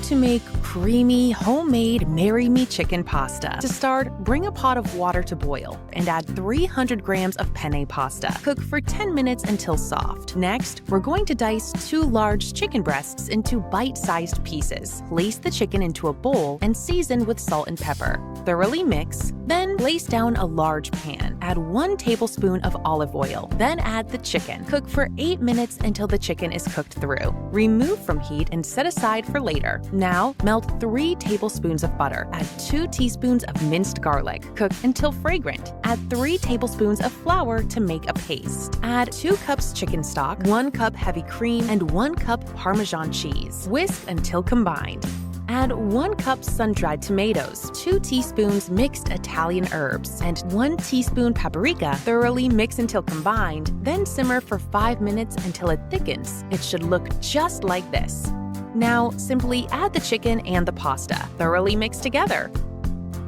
to make creamy, homemade Marry Me chicken pasta. To start, bring a pot of water to boil and add 300 grams of penne pasta. Cook for 10 minutes until soft. Next, we're going to dice 2 large chicken breasts into bite-sized pieces. Place the chicken into a bowl and season with salt and pepper. Thoroughly mix, then place down a large pan. Add 1 tablespoon of olive oil, then add the chicken. Cook for 8 minutes until the chicken is cooked through. Remove from heat and set aside for later. Now, melt 3 tablespoons of butter. Add 2 teaspoons of minced garlic. Cook until fragrant. Add 3 tablespoons of flour to make a paste. Add 2 cups chicken stock, 1 cup heavy cream, and 1 cup Parmesan cheese. Whisk until combined. Add 1 cup sun-dried tomatoes, 2 teaspoons mixed Italian herbs, and 1 teaspoon paprika. Thoroughly mix until combined, then simmer for 5 minutes until it thickens. It should look just like this. Now, simply add the chicken and the pasta, thoroughly mix together,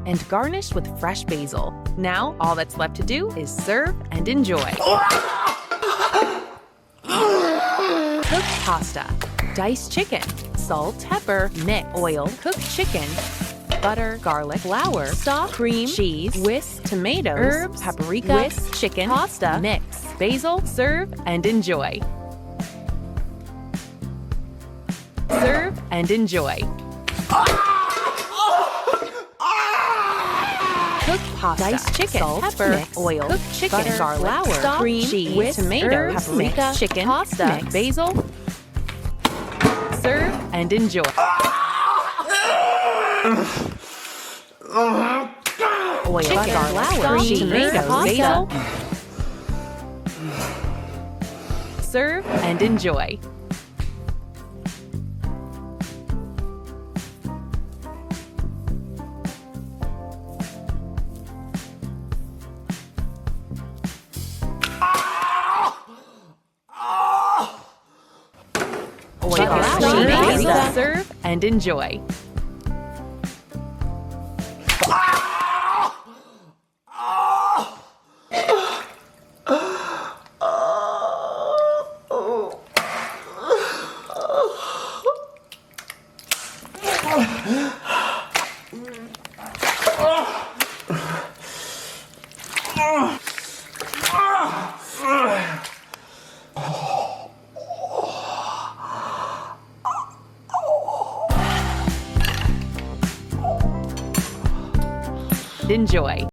and garnish with fresh basil. Now, all that's left to do is serve and enjoy. Cooked pasta. Diced chicken. Salt, pepper, mix, oil, cooked chicken, butter, garlic, flour, stock, cream, cheese, whisk, tomatoes, herbs, paprika, whisk, chicken, pasta, mix, basil, serve, and enjoy. Serve and enjoy. Cooked pasta, diced chicken, salt, pepper, mix, oil, cooked chicken, butter, garlic, flour, stock, cream, cheese, whisk, tomatoes, paprika, mix, chicken, pasta, mix, basil. Serve and enjoy. Oil, chicken, butter, flour, cheese, tomatoes, basil. Serve and enjoy. Serve and enjoy. Enjoy.